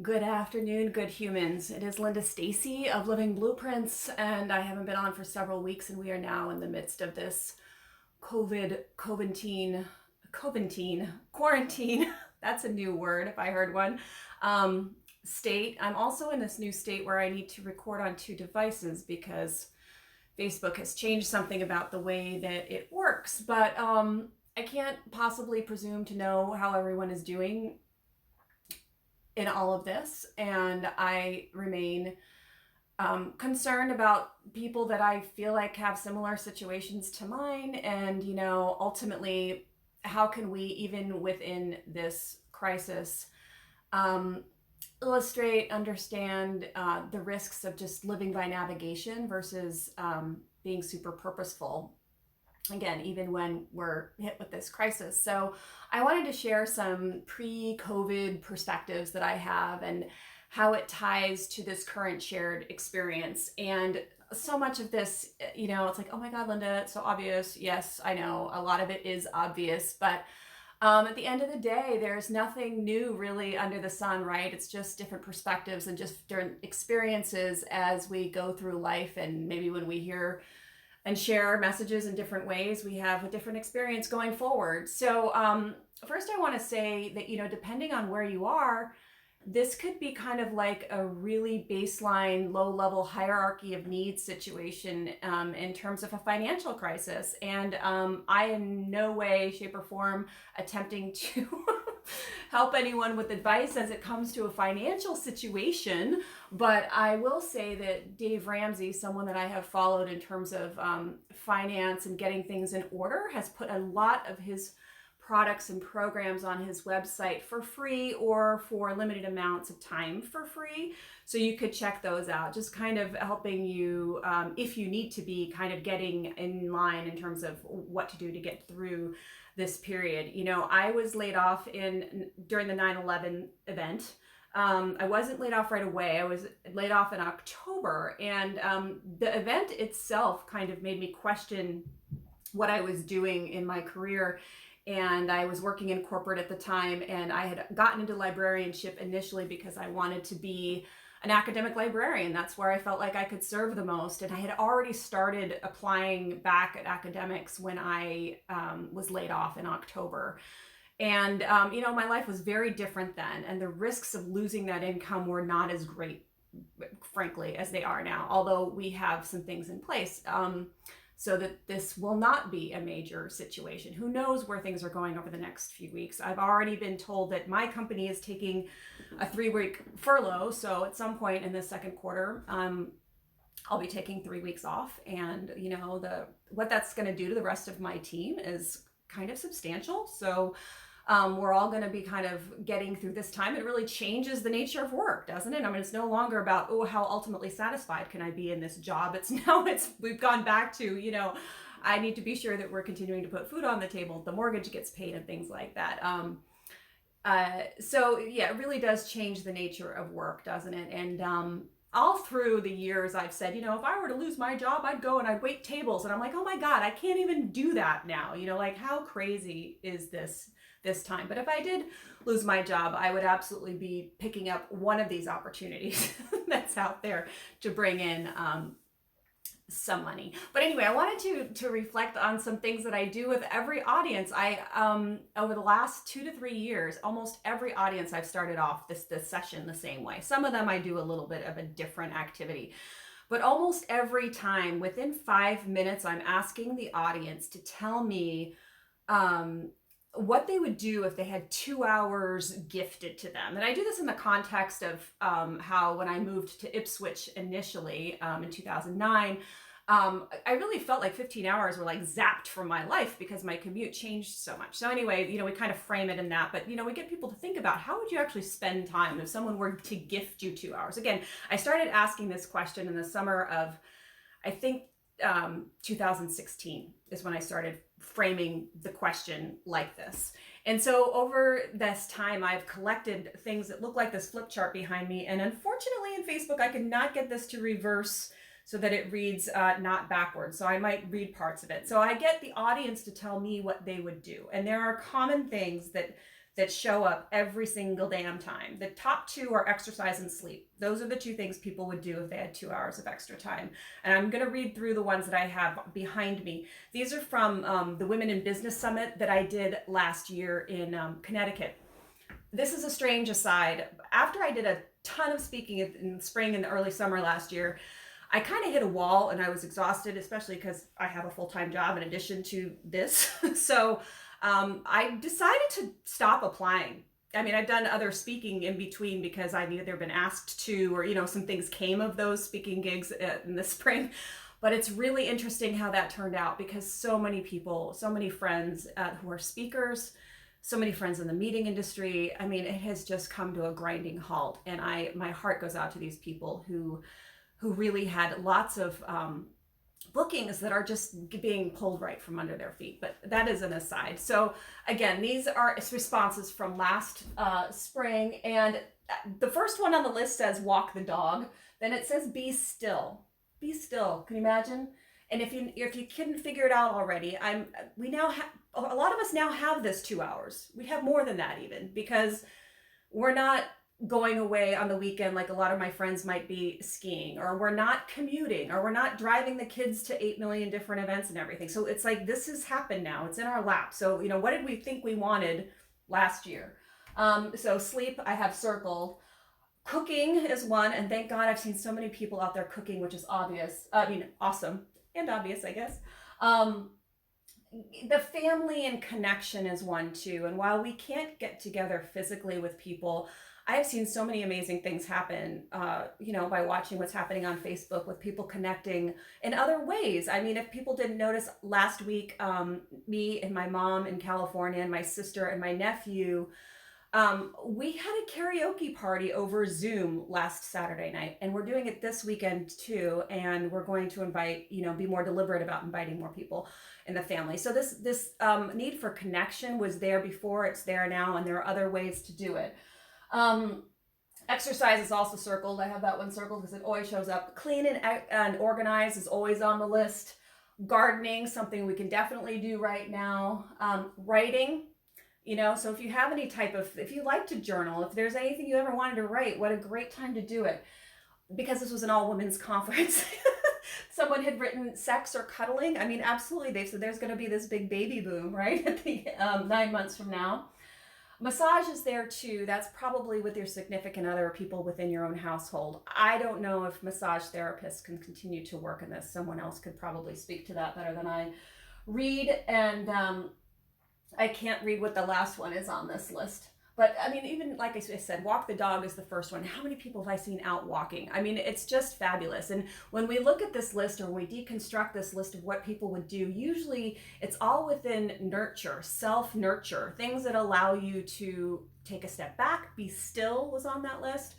Good afternoon, good humans. It is Linda Stacy of Living Blueprints, and I haven't been on for several weeks, and we are now in the midst of this quarantine. That's a new word if I heard one. State. I'm also in this new state where I need to record on two devices because Facebook has changed something about the way that it works. But I can't possibly presume to know how everyone is doing in all of this, and I remain concerned about people that I feel like have similar situations to mine. And, ultimately, how can we, even within this crisis, um, illustrate, understand the risks of just living by navigation versus being super purposeful, again, even when we're hit with this crisis. So I wanted to share some pre-COVID perspectives that I have and how it ties to this current shared experience. And so much of this, it's like, oh my God, Linda, it's so obvious. Yes, I know a lot of it is obvious, but at the end of the day, there's nothing new really under the sun, right? It's just different perspectives and just different experiences as we go through life. And maybe when we hear and share messages in different ways, we have a different experience going forward. So first I want to say that, depending on where you are, this could be kind of like a really baseline, low-level hierarchy of needs situation in terms of a financial crisis. And I in no way, shape, or form attempting to help anyone with advice as it comes to a financial situation. But I will say that Dave Ramsey, someone that I have followed in terms of finance and getting things in order, has put a lot of his products and programs on his website for free or for limited amounts of time for free. So you could check those out, just kind of helping you, if you need to be, kind of getting in line in terms of what to do to get through this period. I was laid off during the 9/11 event. I wasn't laid off right away. I was laid off in October, and the event itself kind of made me question what I was doing in my career. And I was working in corporate at the time, and I had gotten into librarianship initially because I wanted to be an academic librarian. That's where I felt like I could serve the most. And I had already started applying back at academics when I was laid off in October. And, my life was very different then. And the risks of losing that income were not as great, frankly, as they are now, although we have some things in place. So that this will not be a major situation. Who knows where things are going over the next few weeks? I've already been told that my company is taking a 3-week furlough. So at some point in the second quarter, I'll be taking 3 weeks off. And, what that's going to do to the rest of my team is kind of substantial. So we're all going to be kind of getting through this time. It really changes the nature of work, doesn't it? I mean, it's no longer about, how ultimately satisfied can I be in this job? We've gone back to, I need to be sure that we're continuing to put food on the table, the mortgage gets paid, and things like that. So yeah, it really does change the nature of work, doesn't it? And all through the years, I've said, if I were to lose my job, I'd go and I'd wait tables. And I'm like, oh my God, I can't even do that now. Like, how crazy is this time? But if I did lose my job, I would absolutely be picking up one of these opportunities that's out there to bring in some money. But anyway, I wanted to reflect on some things that I do with every audience. I over the last 2 to 3 years, almost every audience I've started off this session the same way. Some of them I do a little bit of a different activity. But almost every time, within 5 minutes, I'm asking the audience to tell me what they would do if they had 2 hours gifted to them. And I do this in the context of how when I moved to Ipswich initially in 2009, I really felt like 15 hours were like zapped from my life because my commute changed so much. So anyway, we kind of frame it in that, but we get people to think about how would you actually spend time if someone were to gift you 2 hours? Again, I started asking this question in the summer of, I think, 2016 is when I started framing the question like this. And so over this time, I've collected things that look like this flip chart behind me. And unfortunately in Facebook, I could not get this to reverse so that it reads not backwards. So I might read parts of it. So I get the audience to tell me what they would do. And there are common things that that show up every single damn time. The top two are exercise and sleep. Those are the two things people would do if they had 2 hours of extra time. And I'm going to read through the ones that I have behind me. These are from the Women in Business Summit that I did last year in Connecticut. This is a strange aside. After I did a ton of speaking in spring and the early summer last year, I kind of hit a wall and I was exhausted, especially because I have a full-time job in addition to this. So I decided to stop applying. I mean, I've done other speaking in between because I've either been asked to, or, you know, some things came of those speaking gigs in the spring. But it's really interesting how that turned out, because so many people, so many friends who are speakers, so many friends in the meeting industry. I mean, it has just come to a grinding halt. And my heart goes out to these people who really had lots of bookings that are just being pulled right from under their feet. But that is an aside. So again, these are responses from last spring. And the first one on the list says walk the dog. Then it says be still. Be still. Can you imagine? And if you couldn't figure it out already, we now have, a lot of us now have this 2 hours. We have more than that even, because we're not going away on the weekend like a lot of my friends might be skiing, or we're not commuting, or we're not driving the kids to 8 million different events and everything. So it's like, this has happened now. It's in our lap. So, you know, what did we think we wanted last year? So sleep, I have circled. Cooking is one, and thank God I've seen so many people out there cooking, which is obvious. I mean, awesome and obvious, I guess. The family and connection is one too. And while we can't get together physically with people, I have seen so many amazing things happen, you know, by watching what's happening on Facebook with people connecting in other ways. I mean, if people didn't notice last week, me and my mom in California and my sister and my nephew, we had a karaoke party over Zoom last Saturday night, and we're doing it this weekend too. And we're going to invite, you know, be more deliberate about inviting more people in the family. So this need for connection was there before, it's there now, and there are other ways to do it. Exercise is also circled. I have that one circled because it always shows up. Clean and organize is always on the list. Gardening, something we can definitely do right now. Writing, you know, so if you have any type of, if you like to journal, if there's anything you ever wanted to write, what a great time to do it. Because this was an all women's conference. Someone had written sex or cuddling. I mean, absolutely. They said there's going to be this big baby boom, right? At the 9 months from now. Massage is there too. That's probably with your significant other or people within your own household. I don't know if massage therapists can continue to work in this. Someone else could probably speak to that better than I. Read, and I can't read what the last one is on this list. But I mean, even like I said, walk the dog is the first one. How many people have I seen out walking? I mean, it's just fabulous. And when we look at this list, or when we deconstruct this list of what people would do, usually it's all within nurture, self-nurture, things that allow you to take a step back. Be still was on that list.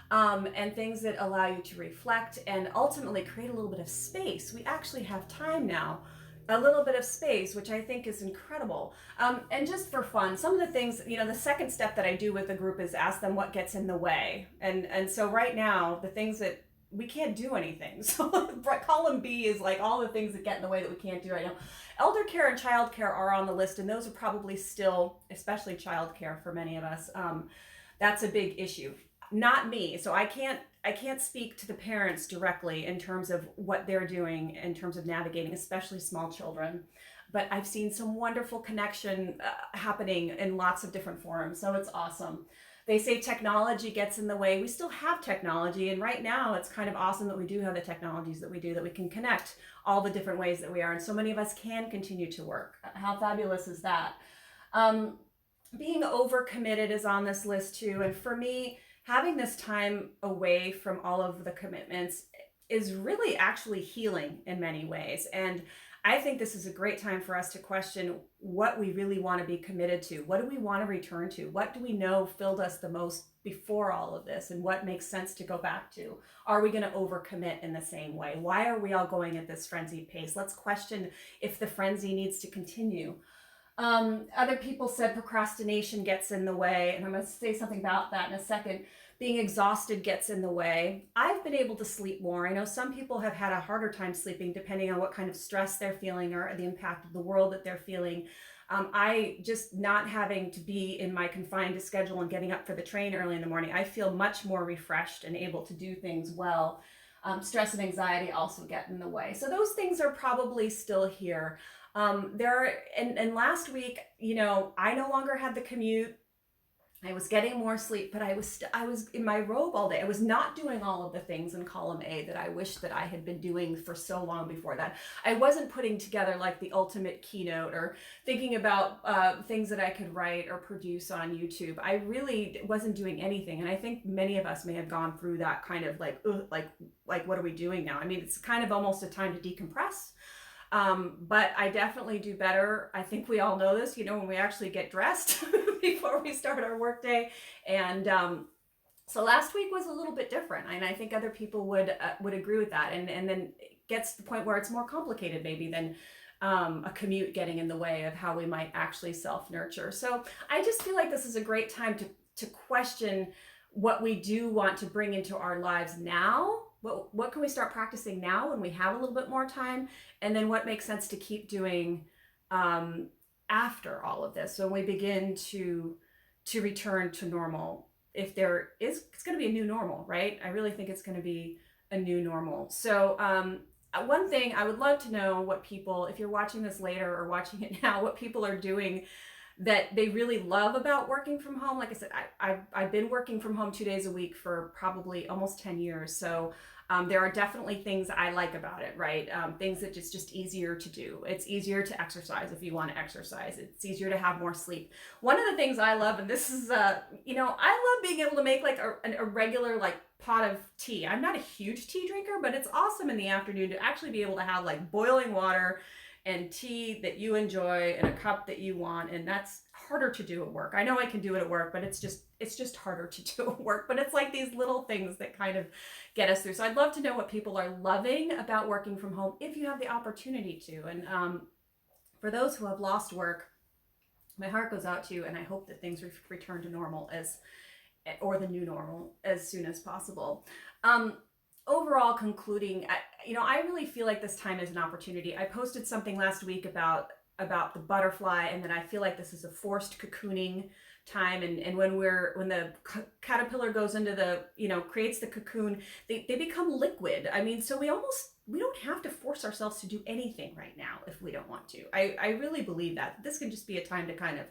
And things that allow you to reflect and ultimately create a little bit of space. We actually have time now, a little bit of space, which I think is incredible. And just for fun, some of the things, you know, the second step that I do with the group is ask them what gets in the way. And so right now, the things that we can't do anything. So column B is like all the things that get in the way that we can't do right now. Elder care and child care are on the list, and those are probably still, especially child care for many of us, that's a big issue. Not me. So I can't speak to the parents directly in terms of what they're doing in terms of navigating, especially small children. But I've seen some wonderful connection happening in lots of different forums. So it's awesome. They say technology gets in the way. We still have technology. And right now it's kind of awesome that we do have the technologies that we do, that we can connect all the different ways that we are. And so many of us can continue to work. How fabulous is that? Being overcommitted is on this list too. And for me, having this time away from all of the commitments is really actually healing in many ways. And I think this is a great time for us to question what we really want to be committed to. What do we want to return to? What do we know filled us the most before all of this? And what makes sense to go back to? Are we going to overcommit in the same way? Why are we all going at this frenzied pace? Let's question if the frenzy needs to continue. Other people said procrastination gets in the way, and I'm going to say something about that in a second. Being exhausted gets in the way. I've been able to sleep more. I know some people have had a harder time sleeping depending on what kind of stress they're feeling or the impact of the world that they're feeling. I just not having to be in my confined schedule and getting up for the train early in the morning, I feel much more refreshed and able to do things well. Stress and anxiety also get in the way. So those things are probably still here. And last week, I no longer had the commute. I was getting more sleep, but I was in my robe all day. I was not doing all of the things in column A that I wish that I had been doing for so long before that. I wasn't putting together like the ultimate keynote or thinking about things that I could write or produce on YouTube. I really wasn't doing anything, and I think many of us may have gone through that kind of like what are we doing now? I mean, it's kind of almost a time to decompress. But I definitely do better. I think we all know this, when we actually get dressed before we start our workday. And so last week was a little bit different, and I think other people would agree with that. And then it gets to the point where it's more complicated maybe than a commute getting in the way of how we might actually self-nurture. So I just feel like this is a great time to question what we do want to bring into our lives now. What can we start practicing now when we have a little bit more time? And then what makes sense to keep doing after all of this, when we begin to return to normal. If there is, it's going to be a new normal, right? I really think it's going to be a new normal. So one thing I would love to know what people, if you're watching this later or watching it now, what people are doing that they really love about working from home. Like I said, I've been working from home 2 days a week for probably almost 10 years. So there are definitely things I like about it, right? Things that it's just easier to do. It's easier to exercise if you want to exercise. It's easier to have more sleep. One of the things I love, and this is, I love being able to make like a regular like pot of tea. I'm not a huge tea drinker, but it's awesome in the afternoon to actually be able to have like boiling water and tea that you enjoy in a cup that you want. And that's harder to do at work. I know I can do it at work, but it's just harder to do at work. But it's like these little things that kind of get us through. So I'd love to know what people are loving about working from home if you have the opportunity to. And for those who have lost work, my heart goes out to you, and I hope that things return to normal or the new normal as soon as possible. Overall, concluding, I really feel like this time is an opportunity. I posted something last week about the butterfly, and that I feel like this is a forced cocooning time. And when the caterpillar goes into creates the cocoon, they become liquid. I mean, so we don't have to force ourselves to do anything right now if we don't want to. I really believe that this can just be a time to kind of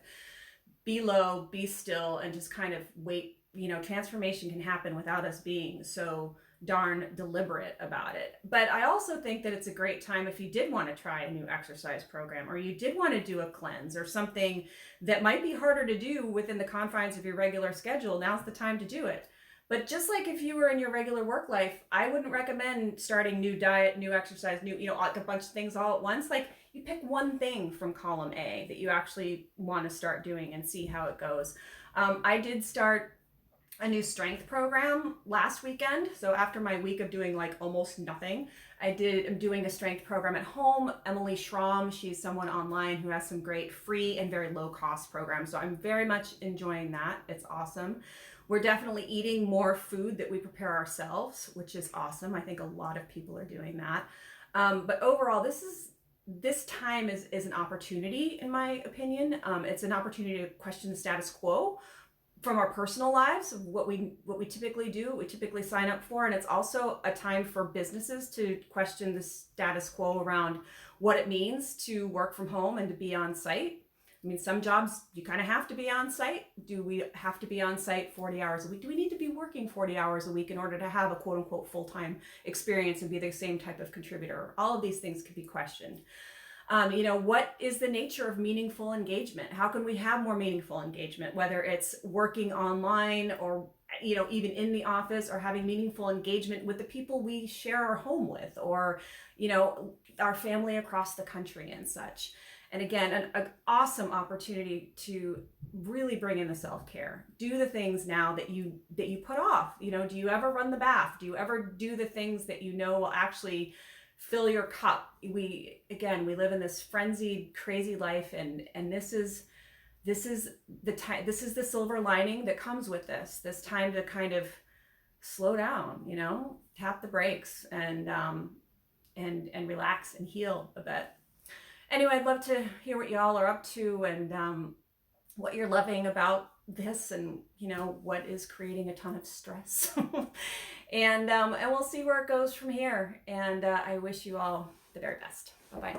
be low, be still, and just kind of wait. Transformation can happen without us being so darn deliberate about it. But I also think that it's a great time if you did want to try a new exercise program, or you did want to do a cleanse or something that might be harder to do within the confines of your regular schedule. Now's the time to do it. But just like if you were in your regular work life, I wouldn't recommend starting new diet, new exercise, like a bunch of things all at once. Like, you pick one thing from column A that you actually want to start doing and see how it goes. I did start a new strength program last weekend. So after my week of doing like almost nothing, I'm doing a strength program at home. Emily Schramm, she's someone online who has some great free and very low cost programs. So I'm very much enjoying that. It's awesome. We're definitely eating more food that we prepare ourselves, which is awesome. I think a lot of people are doing that. But overall, this time is an opportunity, in my opinion. It's an opportunity to question the status quo from our personal lives, of what we typically do, what we typically sign up for. And it's also a time for businesses to question the status quo around what it means to work from home and to be on site. I mean, some jobs you kind of have to be on site. Do we have to be on site 40 hours a week? Do we need to be working 40 hours a week in order to have a quote unquote full-time experience and be the same type of contributor? All of these things could be questioned. What is the nature of meaningful engagement? How can we have more meaningful engagement, whether it's working online or, even in the office, or having meaningful engagement with the people we share our home with, or, our family across the country and such. And again, an awesome opportunity to really bring in the self-care. Do the things now that you put off. Do you ever run the bath? Do you ever do the things that will actually fill your cup? We live in this frenzied, crazy life, and this is the time. This is the silver lining that comes with this time to kind of slow down, tap the brakes and relax and heal a bit. Anyway, I'd love to hear what y'all are up to, and what you're loving about this, and what is creating a ton of stress. And we'll see where it goes from here. And I wish you all the very best. Bye bye.